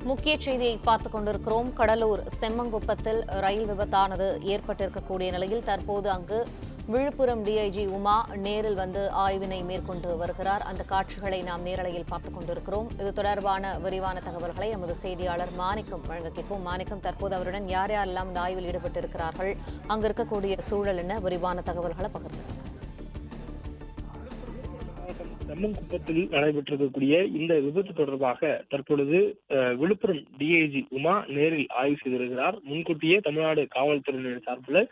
முக்கிய செய்தியை பார்த்துக் கொண்டிருக்கிறோம். கடலூர் செம்மங்குப்பத்தில் ரயில் விபத்தானது ஏற்பட்டிருக்கக்கூடிய நிலையில் தற்போது அங்கு விழுப்புரம் டிஐஜி உமா நேரில் வந்து ஆய்வினை மேற்கொண்டு வருகிறார். அந்த காட்சிகளை நாம் நேரலையில் பார்த்துக் கொண்டிருக்கிறோம். இது தொடர்பான விரிவான தகவல்களை எமது செய்தியாளர் மாணிக்கம் வழங்க கேட்போம். மாணிக்கம், தற்போது அவருடன் யார் யாரெல்லாம் இந்த ஆய்வில் ஈடுபட்டிருக்கிறார்கள், அங்கு இருக்கக்கூடிய சூழல் என்ன, விரிவான தகவல்களை பகிர்ந்து. செம்மங்குப்பத்தில் நடைபெற்றிருக்கக்கூடிய இந்த விபத்து தொடர்பாக தற்பொழுது விழுப்புரம் டிஐஜி உமா நேரில் ஆய்வு செய்திருக்கிறார். முன்கூட்டியே தமிழ்நாடு காவல்துறையினர் சார்பில்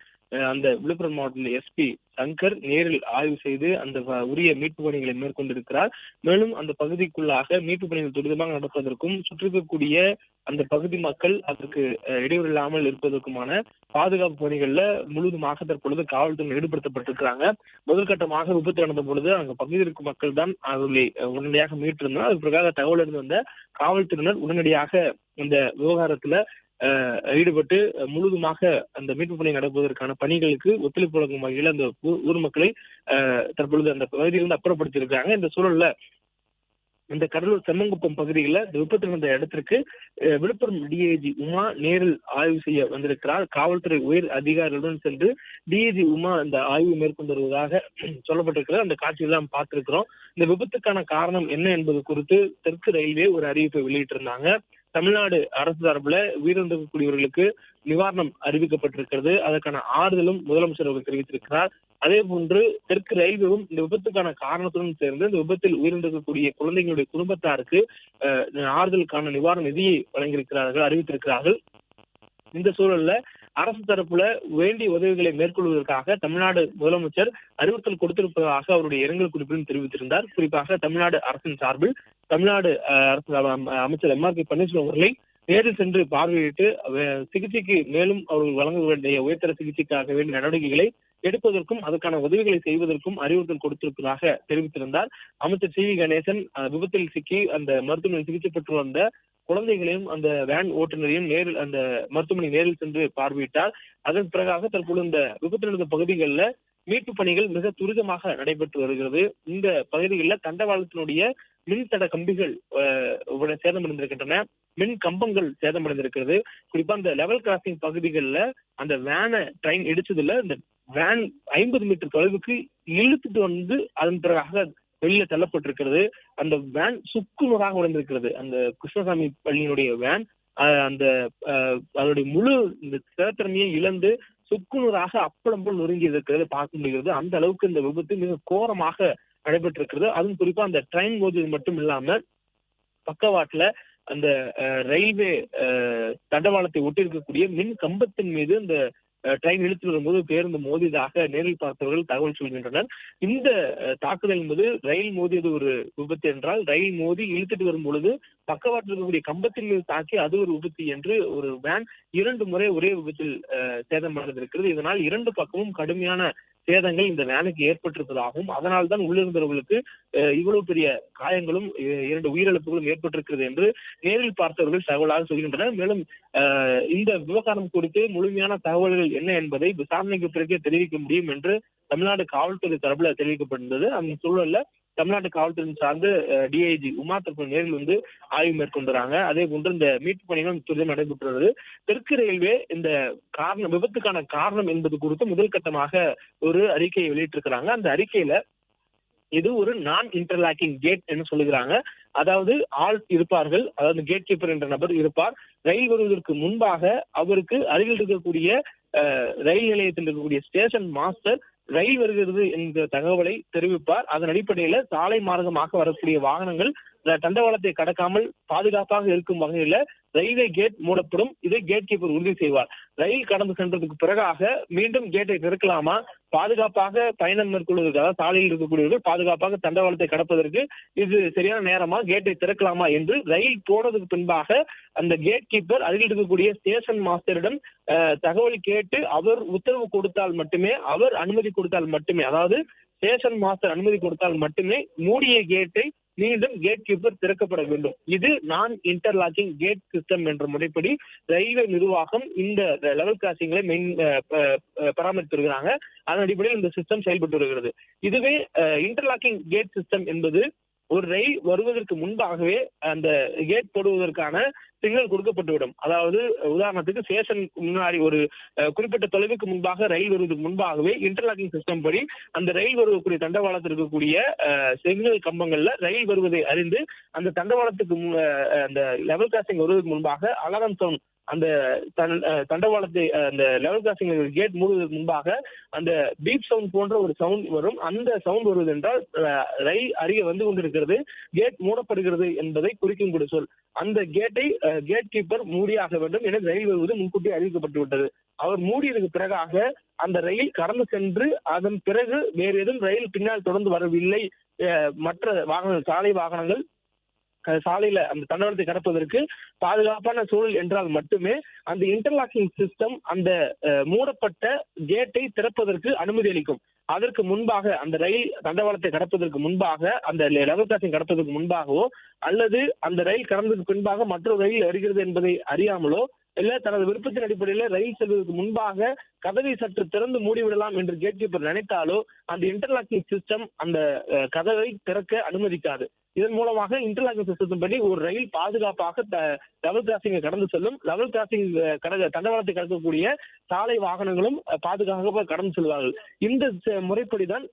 அந்த விழுப்புரம் மாவட்ட எஸ்பி சங்கர் நேரில் ஆய்வு செய்து அந்த உரிய மீட்பு பணிகளை மேற்கொண்டிருக்கிறார். மேலும் அந்த பகுதிக்குள்ளாக மீட்பு பணிகள் துரிதமாக நடப்பதற்கும் சுற்றிருக்கக்கூடிய அந்த பகுதி மக்கள் அதற்கு இடையூறு இல்லாமல் இருப்பதற்குமான பாதுகாப்பு பணிகள்ல முழுவதுமாக தற்பொழுது காவல்துறை ஈடுபடுத்தப்பட்டிருக்கிறாங்க. முதற்கட்டமாக விபத்து நடந்த பொழுது அங்க பகுதியில் இருக்கும் மக்கள் தான் அவர்களை உடனடியாக மீட்டிருந்தனர். அது பிறகு தகவல் இருந்து வந்த காவல்துறையினர் உடனடியாக இந்த விவகாரத்துல ஈடுபட்டு முழுவதுமாக அந்த மீட்பு பணி நடப்பதற்கான பணிகளுக்கு ஒத்துழைப்பு வழங்கும் வகையில் அந்த ஊர் மக்களை தற்பொழுது அந்த பகுதியிலிருந்து அப்புறப்படுத்தியிருக்காங்க. இந்த சூழல்ல இந்த கடலூர் செம்மங்குப்பம் பகுதியில் இந்த விபத்து நடந்த இடத்திற்கு விழுப்புரம் டிஐஜி உமா நேரில் ஆய்வு செய்ய வந்திருக்கிறார். காவல்துறை உயர் அதிகாரிகளுடன் சென்று டிஐஜி உமா இந்த ஆய்வு மேற்கொண்டு வருவதாக சொல்லப்பட்டிருக்கிறது. அந்த காட்சிகள் நாம் பார்த்திருக்கிறோம். இந்த விபத்துக்கான காரணம் என்ன என்பது குறித்து தெற்கு ரயில்வே ஒரு அறிவிப்பை வெளியிட்டிருந்தாங்க. தமிழ்நாடு அரசு சார்பில் உயிரிழந்திருக்கக்கூடியவர்களுக்கு நிவாரணம் அறிவிக்கப்பட்டிருக்கிறது. அதற்கான ஆறுதலும் முதலமைச்சர் அவர்கள் தெரிவித்திருக்கிறார். அதே போன்று தெற்கு ரயில்வேவும் இந்த விபத்துக்கான காரணத்துடன் சேர்ந்து இந்த விபத்தில் உயிரிழந்திருக்கக்கூடிய குழந்தைகளுடைய குடும்பத்தாருக்கு ஆறுதலுக்கான நிவாரண நிதியை வழங்கியிருக்கிறார்கள், அறிவித்திருக்கிறார்கள். இந்த சூழல்ல அரசு தரப்புல வேண்டிய உதவிகளை மேற்கொள்வதற்காக தமிழ்நாடு முதலமைச்சர் அறிவுறுத்தல் கொடுத்திருப்பதாக அவருடைய இரங்கல் குறிப்பிலும் தெரிவித்திருந்தார். குறிப்பாக தமிழ்நாடு அரசின் சார்பில் தமிழ்நாடு அரசு அமைச்சர் எம்.ஆர்.கே. பன்னீர்செல்வம் அவர்களை நேரில் சென்று பார்வையிட்டு சிகிச்சைக்கு மேலும் அவர்கள் வழங்க வேண்டிய உயர்தர சிகிச்சைக்காக வேண்டிய நடவடிக்கைகளை எடுப்பதற்கும் அதற்கான உதவிகளை செய்வதற்கும் அறிவுறுத்தல் கொடுத்திருப்பதாக தெரிவித்திருந்தார். அமைச்சர் சி வி கணேசன் விபத்தில் சிக்கி அந்த மருத்துவமனையில் சிகிச்சை பெற்று வந்த குழந்தைகளையும் அந்த வேன் ஓட்டுநரையும் நேரில் அந்த மருத்துவமனை நேரில் சென்று பார்வையிட்டார். அதன் பிறகாக தற்போது இந்த விபத்து நடந்த பகுதிகளில் மீட்பு பணிகள் மிக துரிதமாக நடைபெற்று வருகிறது. இந்த பகுதிகளில் தண்டவாளத்தினுடைய மின்தட கம்பிகள் சேதமடைந்திருக்கின்றன, மின் கம்பங்கள் சேதமடைந்திருக்கிறது. குறிப்பா இந்த லெவல் கிராசிங் பகுதிகளில் அந்த வேனை ட்ரெயின் இடிச்சதுல இந்த வேன் 50 மீட்டர் தொலைவுக்கு இழுத்துட்டு வந்து அதன் பிறகாக வெளியில தள்ளப்பட்டிருக்கிறது. அந்த வேன் சுக்குநூறாக உடைந்திருக்கிறது. அந்த கிருஷ்ணசாமி பள்ளியினுடைய வேன் அந்த அதனுடைய முழு இந்த திறத்திறமையை இழந்து சுக்குநூறாக அப்பளம் போல் நொறுங்கி இருக்கிறது பார்க்க முடிகிறது. அந்த அளவுக்கு இந்த விபத்து மிக கோரமாக நடைபெற்றிருக்கிறது. அதுவும் குறிப்பா அந்த ட்ரெயின் மோதியது மட்டும் இல்லாம பக்கவாட்டுல அந்த ரயில்வே தண்டவாளத்தை ஒட்டி இருக்கக்கூடிய மின் கம்பத்தின் மீது இந்த ட்ரெயின் இழுத்து வரும்போது பேருந்து மோதியதாக நேரில் பார்த்தவர்கள் தகவல் சொல்கின்றனர். இந்த தாக்குதல் என்பது ரயில் மோதியது ஒரு விபத்து என்றால், ரயில் மோதி இழுத்துட்டு வரும் பொழுது பக்கவாட்டில் இருக்கக்கூடிய கம்பத்தின் மீது தாக்கி அது ஒரு விபத்து என்று ஒரு வேன் 2 முறை ஒரே விபத்தில் சேதமடைந்திருக்கிறது. இதனால் 2 பக்கமும் கடுமையான சேதங்கள் இந்த வேனுக்கு ஏற்பட்டிருப்பதாகவும் அதனால் தான் உள்ளிருந்தவர்களுக்கு இவ்வளவு பெரிய காயங்களும் 2 உயிரிழப்புகளும் ஏற்பட்டிருக்கிறது என்று நேரில் பார்த்தவர்கள் தகவலாக சொல்கின்றனர். மேலும் இந்த விவகாரம் குறித்து முழுமையான தகவல்கள் என்ன என்பதை விசாரணைக்கு பிறகே தெரிவிக்க முடியும் என்று தமிழ்நாடு காவல்துறை தரப்புல தெரிவிக்கப்பட்டிருந்தது. அந்த சூழல்ல தமிழ்நாட்டு காவல்துறை சார்ந்து டிஐஜி உமா தற்போது நேரில் வந்து ஆய்வு மேற்கொண்டுறாங்க. அதே போன்று இந்த மீட்பு பணிகளும் துரிதம் நடைபெற்று வருது. தெற்கு ரயில்வே இந்த விபத்துக்கான காரணம் என்பது குறித்து முதல் கட்டமாக ஒரு அறிக்கையை வெளியிட்டிருக்கிறாங்க. அந்த அறிக்கையில இது ஒரு நான் இன்டர்லாக்கிங் கேட் என்று சொல்லுகிறாங்க. அதாவது ஆள் இருப்பார்கள், அதாவது கேட் கீப்பர் என்ற நபர் இருப்பார். ரயில் வருவதற்கு முன்பாக அவருக்கு அருகில் இருக்கக்கூடிய ரயில் நிலையத்தில் இருக்கக்கூடிய ஸ்டேஷன் மாஸ்டர் ரயில் வருகிறது என்ற தகவலை தெரிவிப்பார். அதன் அடிப்படையில சாலை மார்க்கமாக வரக்கூடிய வாகனங்கள் தண்டவாளத்தை கடக்காமல் பாதுகாப்பாக இருக்கும் வகையில ரயில்வே கேட் மூடப்படும். இதை கேட் கீப்பர் உறுதி செய்வார். ரயில் கடந்து சென்றதுக்கு பிறகாக மீண்டும் கேட்டை திறக்கலாமா, பாதுகாப்பாக பயணம் மேற்கொள்வதற்காக சாலையில் இருக்கக்கூடியவர்கள் பாதுகாப்பாக தண்டவாளத்தை கடப்பதற்கு இது சரியான நேரமா, கேட்டை திறக்கலாமா என்று ரயில் போனதுக்கு பின்பாக அந்த கேட் கீப்பர் அருகில் இருக்கக்கூடிய ஸ்டேஷன் மாஸ்டரிடம் தகவல் கேட்டு அவர் உத்தரவு கொடுத்தால் மட்டுமே, அவர் அனுமதி கொடுத்தால் மட்டுமே, அதாவது ஸ்டேஷன் மாஸ்டர் அனுமதி கொடுத்தால் மட்டுமே மூடிய கேட்டை மீண்டும் கேட் கீப்பர் திறக்கப்பட வேண்டும். இது நான் இன்டர்லாக்கிங் கேட் சிஸ்டம் என்ற முறைப்படி ரயில்வே நிர்வாகம் இந்த லெவல் கிராசிங்களை பராமரித்து வருகிறாங்க. அதன் அடிப்படையில் இந்த சிஸ்டம் செயல்பட்டு வருகிறது. இதுவே இன்டர்லாக்கிங் கேட் சிஸ்டம் என்பது ஒரு ரயில் வருவதற்கு முன்பாகவே அந்த கேட் போடுவதற்கான சிக்னல் கொடுக்கப்பட்டுவிடும். அதாவது உதாரணத்துக்கு ஸ்டேஷன் முன்னாடி ஒரு குறிப்பிட்ட தொலைவுக்கு முன்பாக ரயில் வருவதற்கு முன்பாகவே இன்டர்லாக்கிங் சிஸ்டம் படி அந்த ரயில் வருவக்கூடிய தண்டவாளத்தில் இருக்கக்கூடிய சிக்னல் கம்பங்கள்ல ரயில் வருவதை அறிந்து அந்த தண்டவாளத்துக்கு அந்த லெவல் கிராசிங் வருவதற்கு முன்பாக அலாரம் சவுண்ட் அந்த தண்டவாளத்தை அந்த லெவல் கிராசிங் கேட் மூடுவதற்கு முன்பாக அந்த பீப் சவுண்ட் போன்ற ஒரு சவுண்ட் வரும். அந்த சவுண்ட் வருவது என்றால் ரயில் அருகே வந்து கொண்டிருக்கிறது, கேட் மூடப்படுகிறது என்பதை குறிக்கும் கூட சொல். அந்த கேட்டை கேட் கீப்பர் மூடியாக வேண்டும் என ரயில் வருவது முன்கூட்டி அறிவிக்கப்பட்டு விட்டது. அவர் மூடியதுக்கு பிறகாக அந்த ரயில் கடந்து சென்று அதன் பிறகு வேறு எதுவும் ரயில் பின்னால் தொடர்ந்து வரவில்லை, மற்ற வாகனங்கள் சாலை வாகனங்கள் சாலையில அந்த தண்டவாளத்தை கடப்பதற்கு பாதுகாப்பான சூழல் என்றால் மட்டுமே அந்த இன்டர்லாக்கிங் சிஸ்டம் அந்த மூடப்பட்ட கேட்டை திறப்பதற்கு அனுமதி அளிக்கும். அதற்கு முன்பாக அந்த ரயில் தண்டவாளத்தை கடப்பதற்கு முன்பாக அந்த லெவல் கிராசிங் கடப்பதற்கு முன்பாகவோ அல்லது அந்த ரயில் கடந்ததற்கு பின்பாக மற்றொரு ரயில் வருகிறது என்பதை அறியாமலோ இல்ல தனது விருப்பத்தின் அடிப்படையில் ரயில் செல்வதற்கு முன்பாக கதவை சற்று திறந்து மூடிவிடலாம் என்று கேட் கீப்பர் நினைத்தாலோ அந்த இன்டர்லாக்கிங் சிஸ்டம் அந்த கதவை திறக்க அனுமதிக்காது. இதன் மூலமாக இன்டர்லாக்கிங் சிஸ்டத்தின் படி ஒரு ரயில் பாதுகாப்பாக லெவல் கிராசிங்கை கடந்து செல்லும். லெவல் கிராசிங் தண்டவாளத்தை கடக்கக்கூடிய சாலை வாகனங்களும் பாதுகாப்பாக கடந்து செல்வார்கள். இந்த முறைப்படிதான்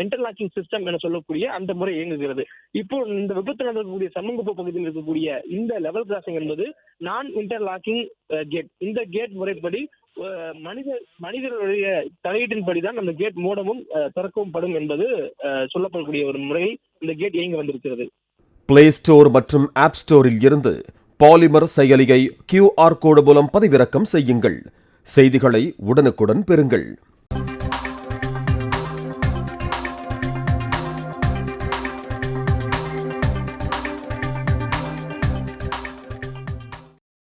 இன்டர்லாக்கிங் சிஸ்டம் என சொல்லக்கூடிய அந்த முறை இயங்குகிறது. இப்போ இந்த விபத்து நடக்கக்கூடிய சம்மங்குப்பம் பகுதியில் இருக்கக்கூடிய இந்த லெவல் கிராசிங் என்பது நான் இன்டர்லாக்கிங் கேட். இந்த கேட் முறைப்படி மனிதர்களுடைய தலையீட்டின்படிதான் அந்த கேட் மூடவும் திறக்கவும் படும் என்பது சொல்லப்படக்கூடிய ஒரு முறையில் இந்த கேட் இயங்கி வந்திருக்கிறது. பிளே ஸ்டோர் மற்றும் ஆப் ஸ்டோரில் இருந்து பாலிமர் செயலியை QR கோடு மூலம் பதிவிறக்கம் செய்யுங்கள். செய்திகளை உடனுக்குடன் பெறுங்கள்.